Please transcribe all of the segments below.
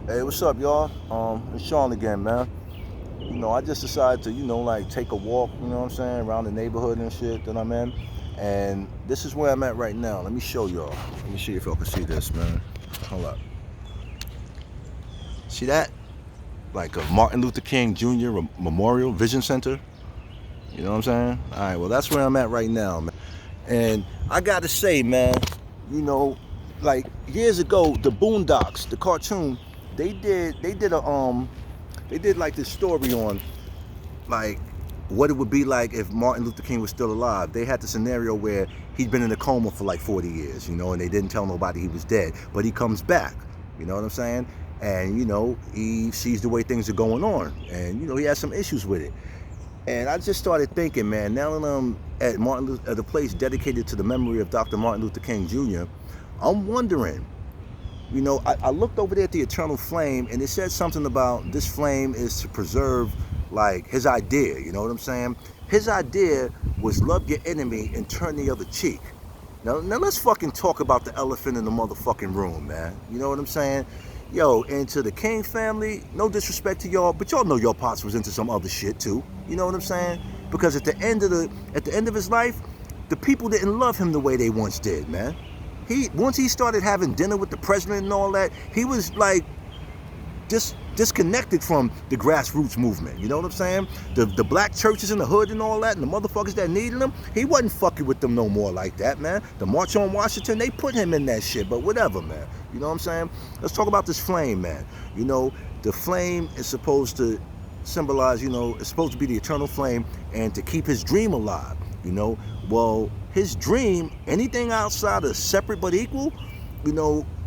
Hey, what's up, y'all? It's Sean again, man. I just decided to, like take a walk, you know what I'm saying, around the neighborhood and shit that I'm in. And this is where I'm at right now. Let me show y'all. Let me see if y'all can see this, man. Hold up. See that? Like a Martin Luther King Jr. Memorial Vision Center. You know what I'm saying? All right, well, that's where I'm at right now, man. And I gotta say, man, you know, like years ago, the Boondocks, the cartoon, they did like this story on like what it would be like if Martin Luther King was still alive. They had the scenario where he'd been in a coma for like 40 years, and they didn't tell nobody he was dead, but he comes back. You know what I'm saying? And he sees the way things are going on, and he has some issues with it. And I just started thinking, man, now that I'm at the place dedicated to the memory of Dr. Martin Luther King Jr., I'm wondering, I looked over there at the eternal flame, and it said something about this flame is to preserve, like, his idea. You know what I'm saying? His idea was love your enemy and turn the other cheek. Now let's fucking talk about the elephant in the motherfucking room, man. You know what I'm saying? Yo, and to the King family, no disrespect to y'all, but y'all know your pops was into some other shit too. You know what I'm saying? Because at the end of his life, the people didn't love him the way they once did, man. Once he started having dinner with the president and all that, he was like disconnected from the grassroots movement. You know what I'm saying? The black churches in the hood and all that, and the motherfuckers that needed him, he wasn't fucking with them no more like that, man. The March on Washington, they put him in that shit, but whatever, man. You know what I'm saying? Let's talk about this flame, man. The flame is supposed to symbolize, it's supposed to be the eternal flame and to keep his dream alive, Well, his dream, anything outside of separate but equal,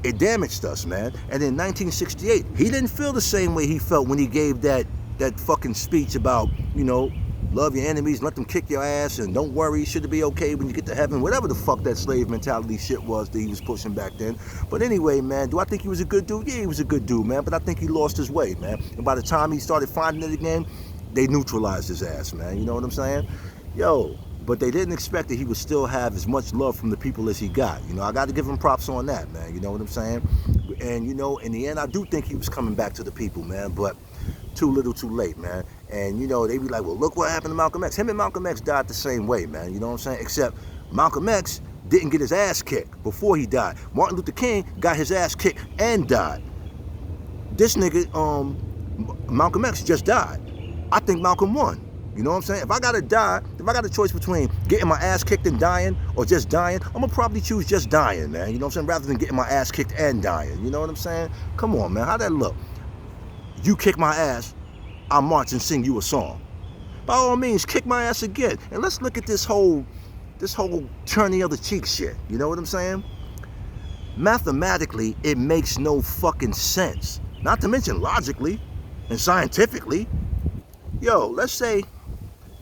it damaged us, man. And in 1968, he didn't feel the same way he felt when he gave that fucking speech about, love your enemies, let them kick your ass, and don't worry, should it be okay when you get to heaven, whatever the fuck that slave mentality shit was that he was pushing back then. But anyway, man, do I think he was a good dude? Yeah, he was a good dude, man, but I think he lost his way, man. And by the time he started finding it again, they neutralized his ass, man. You know what I'm saying? Yo, but they didn't expect that he would still have as much love from the people as he got. I got to give him props on that, man. You know what I'm saying? And, in the end, I do think he was coming back to the people, man, but too little too late, man. And, they be like, well, look what happened to Malcolm X. Him and Malcolm X died the same way, man. You know what I'm saying? Except Malcolm X didn't get his ass kicked before he died. Martin Luther King got his ass kicked and died. This nigga, Malcolm X just died. I think Malcolm won. You know what I'm saying? If I got a choice between getting my ass kicked and dying or just dying, I'm gonna probably choose just dying, man. You know what I'm saying? Rather than getting my ass kicked and dying. You know what I'm saying? Come on, man. How'd that look? You kick my ass, I'll march and sing you a song. By all means, kick my ass again. And let's look at this whole turn the other cheek shit. You know what I'm saying? Mathematically, it makes no fucking sense. Not to mention logically and scientifically. Yo, let's say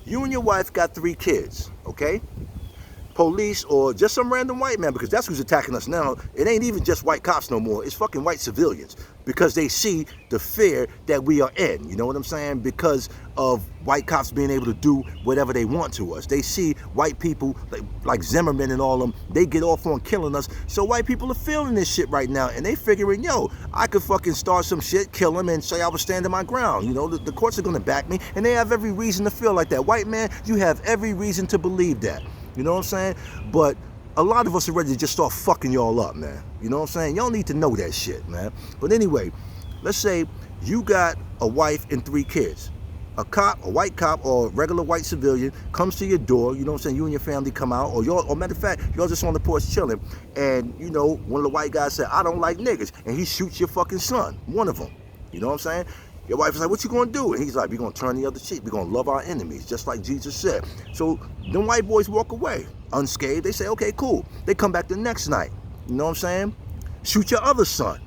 you and your wife got 3 kids, okay? Police or just some random white man, because that's who's attacking us now. It ain't even just white cops no more. It's fucking white civilians, because they see the fear that we are in. You know what I'm saying? Because of white cops being able to do whatever they want to us. They see white people like Zimmerman and all them, they get off on killing us. So white people are feeling this shit right now, and they figuring, yo, I could fucking start some shit, kill them, and say I was standing my ground. The courts are gonna back me, and they have every reason to feel like that. White man, you have every reason to believe that. You know what I'm saying? But a lot of us are ready to just start fucking y'all up, man. You know what I'm saying? Y'all need to know that shit, man. But anyway, let's say you got a wife and 3 kids. A cop, a white cop, or a regular white civilian comes to your door, you know what I'm saying? You and your family come out, or matter of fact, y'all just on the porch chilling, and, one of the white guys said, I don't like niggas, and he shoots your fucking son, one of them. You know what I'm saying? Your wife is like, what you gonna do? And he's like, we're gonna turn the other cheek. We're gonna love our enemies, just like Jesus said. So them white boys walk away unscathed. They say, okay, cool. They come back the next night. You know what I'm saying? Shoot your other son.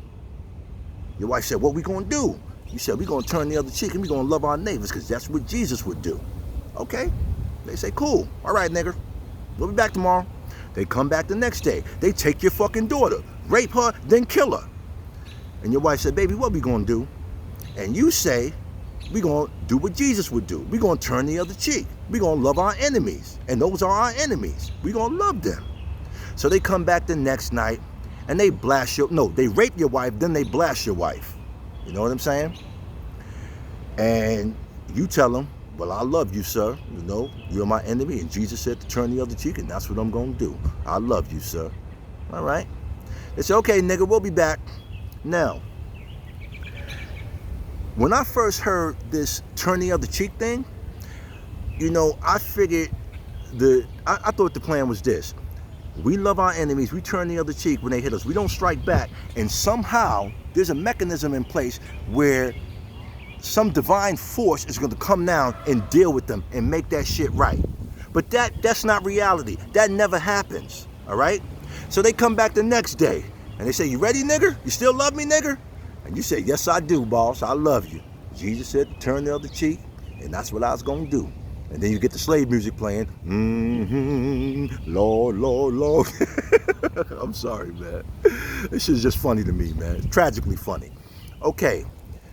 Your wife said, what we gonna do? You said, we're gonna turn the other cheek and we're gonna love our neighbors, because that's what Jesus would do. Okay? They say, cool. All right, nigger. We'll be back tomorrow. They come back the next day. They take your fucking daughter, rape her, then kill her. And your wife said, baby, what we gonna do? And you say, we're going to do what Jesus would do. We're going to turn the other cheek. We're going to love our enemies. And those are our enemies. We're going to love them. So they come back the next night and they blast they rape your wife, then they blast your wife. You know what I'm saying? And you tell them, well, I love you, sir. You know, you're my enemy, and Jesus said to turn the other cheek, and that's what I'm going to do. I love you, sir. All right? They say, okay, nigga, we'll be back. Now, when I first heard this turn the other cheek thing, you know, I figured I thought the plan was this. We love our enemies. We turn the other cheek when they hit us. We don't strike back. And somehow there's a mechanism in place where some divine force is going to come down and deal with them and make that shit right. But that's not reality. That never happens. All right? So they come back the next day and they say, you ready, nigger? You still love me, nigger? And you say, yes, I do, boss. I love you. Jesus said to turn the other cheek, and that's what I was going to do. And then you get the slave music playing. Lord, Lord, Lord. I'm sorry, man. This shit is just funny to me, man. It's tragically funny. Okay,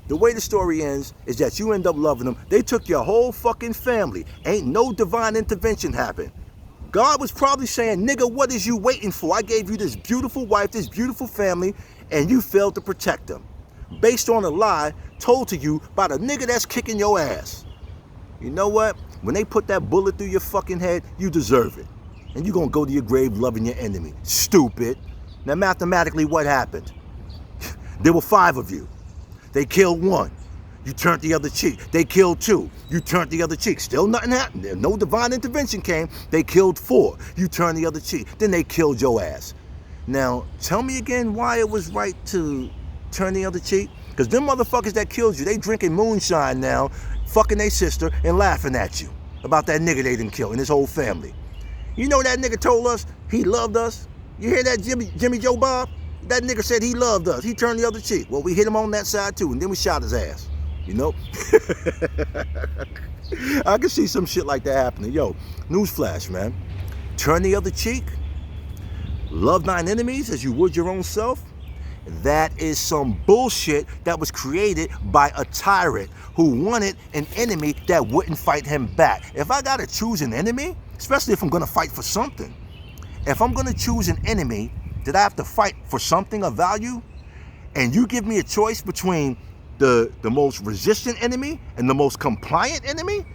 the way the story ends is that you end up loving them. They took your whole fucking family. Ain't no divine intervention happened. God was probably saying, nigga, what is you waiting for? I gave you this beautiful wife, this beautiful family, and you failed to protect them. Based on a lie told to you by the nigga that's kicking your ass. You know what? When they put that bullet through your fucking head, you deserve it. And you're going to go to your grave loving your enemy. Stupid. Now, mathematically, what happened? There were 5 of you. They killed 1. You turned the other cheek. They killed 2. You turned the other cheek. Still nothing happened. No divine intervention came. They killed 4. You turned the other cheek. Then they killed your ass. Now, tell me again why it was right to turn the other cheek. Because them motherfuckers that killed you, they drinking moonshine now, fucking their sister and laughing at you about that nigga they didn't kill and his whole family. You know that nigga told us he loved us? You hear that, Jimmy Joe Bob? That nigga said he loved us. He turned the other cheek. Well, we hit him on that side too, and then we shot his ass. You know? I can see some shit like that happening. Yo, newsflash, man. Turn the other cheek. Love thine enemies as you would your own self. That is some bullshit that was created by a tyrant who wanted an enemy that wouldn't fight him back. If I gotta choose an enemy, especially if I'm gonna fight for something, if I'm gonna choose an enemy that I have to fight for something of value, and you give me a choice between the most resistant enemy and the most compliant enemy,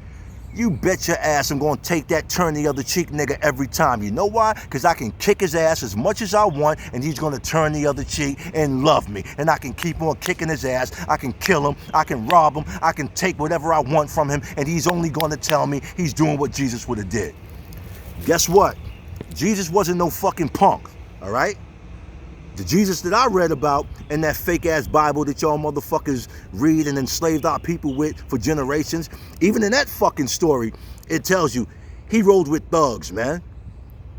you bet your ass I'm going to take that turn the other cheek nigga every time. You know why? Because I can kick his ass as much as I want, and he's going to turn the other cheek and love me. And I can keep on kicking his ass. I can kill him. I can rob him. I can take whatever I want from him, and he's only going to tell me he's doing what Jesus would have did. Guess what? Jesus wasn't no fucking punk, all right? The Jesus that I read about in that fake-ass Bible that y'all motherfuckers read and enslaved our people with for generations, even in that fucking story, it tells you he rode with thugs, man.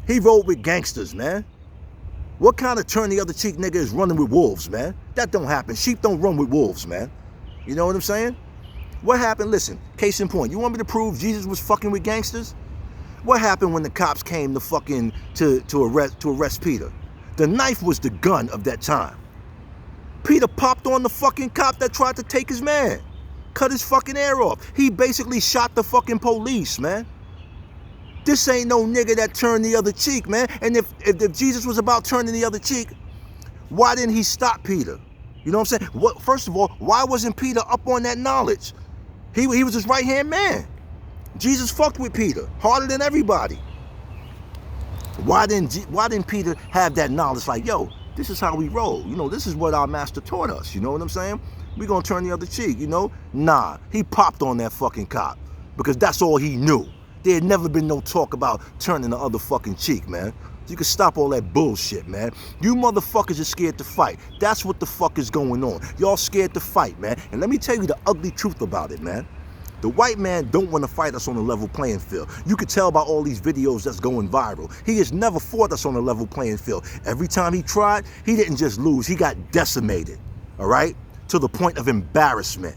He rode with gangsters, man. What kind of turn the other cheek nigga is running with wolves, man? That don't happen. Sheep don't run with wolves, man. You know what I'm saying? What happened? Listen, case in point. You want me to prove Jesus was fucking with gangsters? What happened when the cops came to fucking to arrest Peter? The knife was the gun of that time. Peter popped on the fucking cop that tried to take his man. Cut his fucking ear off. He basically shot the fucking police, man. This ain't no nigga that turned the other cheek, man. And if Jesus was about turning the other cheek, why didn't he stop Peter? You know what I'm saying? First of all, why wasn't Peter up on that knowledge? He was his right-hand man. Jesus fucked with Peter harder than everybody. Why didn't Peter have that knowledge? Like, yo, this is how we roll. You know, this is what our master taught us. You know what I'm saying? We gonna turn the other cheek, you know? Nah, he popped on that fucking cop because that's all he knew. There had never been no talk about turning the other fucking cheek, man. You can stop all that bullshit, man. You motherfuckers are scared to fight. That's what the fuck is going on. Y'all scared to fight, man. And let me tell you the ugly truth about it, man. The white man don't want to fight us on a level playing field. You can tell by all these videos that's going viral. He has never fought us on a level playing field. Every time he tried, he didn't just lose, he got decimated, all right? To the point of embarrassment.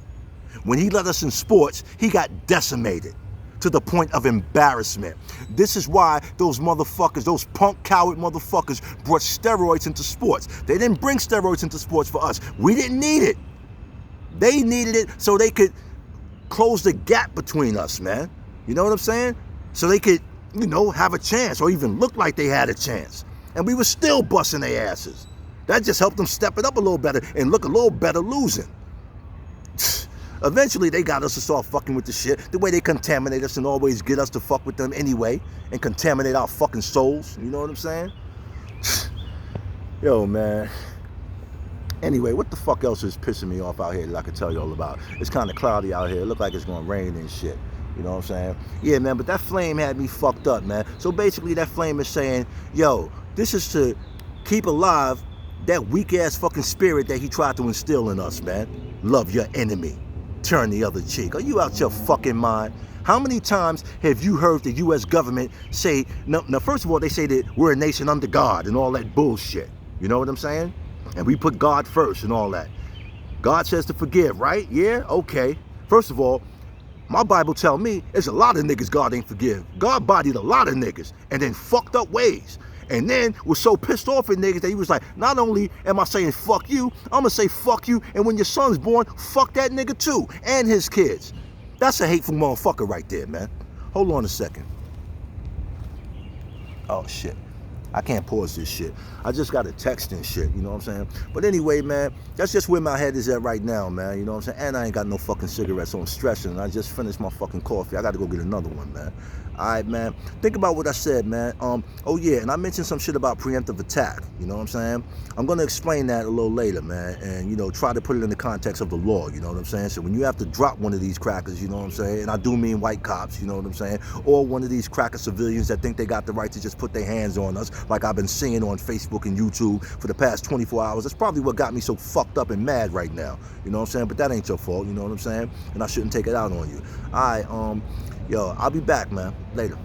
When he let us in sports, he got decimated to the point of embarrassment. This is why those motherfuckers, those punk coward motherfuckers brought steroids into sports. They didn't bring steroids into sports for us. We didn't need it. They needed it so they could close the gap between us, man. You know what I'm saying? So they could, you know, have a chance or even look like they had a chance. And we were still busting their asses. That just helped them step it up a little better and look a little better losing. Eventually, they got us to start fucking with the shit. The way they contaminate us and always get us to fuck with them anyway and contaminate our fucking souls. You know what I'm saying? Yo, man. Anyway, what the fuck else is pissing me off out here that I could tell you all about? It's kind of cloudy out here. It look like it's going to rain and shit. You know what I'm saying? Yeah, man, but that flame had me fucked up, man. So basically, that flame is saying, yo, this is to keep alive that weak-ass fucking spirit that he tried to instill in us, man. Love your enemy. Turn the other cheek. Are you out your fucking mind? How many times have you heard the U.S. government say, now, first of all, they say that we're a nation under God and all that bullshit. You know what I'm saying? And we put God first and all that. God says to forgive, right? Yeah? Okay. First of all, my Bible tell me there's a lot of niggas God ain't forgive. God bodied a lot of niggas and then fucked up ways. And then was so pissed off at niggas that he was like, not only am I saying fuck you, I'm gonna say fuck you, and when your son's born, fuck that nigga too, and his kids. That's a hateful motherfucker right there, man. Hold on a second. Oh shit. I can't pause this shit. I just got a text and shit, you know what I'm saying? But anyway, man, that's just where my head is at right now, man, you know what I'm saying? And I ain't got no fucking cigarettes, so I'm stressing. I just finished my fucking coffee. I gotta go get another one, man. All right, man. Think about what I said, man. Oh yeah, and I mentioned some shit about preemptive attack, you know what I'm saying? I'm gonna explain that a little later, man, and, you know, try to put it in the context of the law, you know what I'm saying? So when you have to drop one of these crackers, you know what I'm saying? And I do mean white cops, you know what I'm saying? Or one of these cracker civilians that think they got the right to just put their hands on us, like I've been seeing on Facebook and YouTube for the past 24 hours. That's probably what got me so fucked up and mad right now, you know what I'm saying? But that ain't your fault, you know what I'm saying? And I shouldn't take it out on you. All right, yo, I'll be back, man. Later.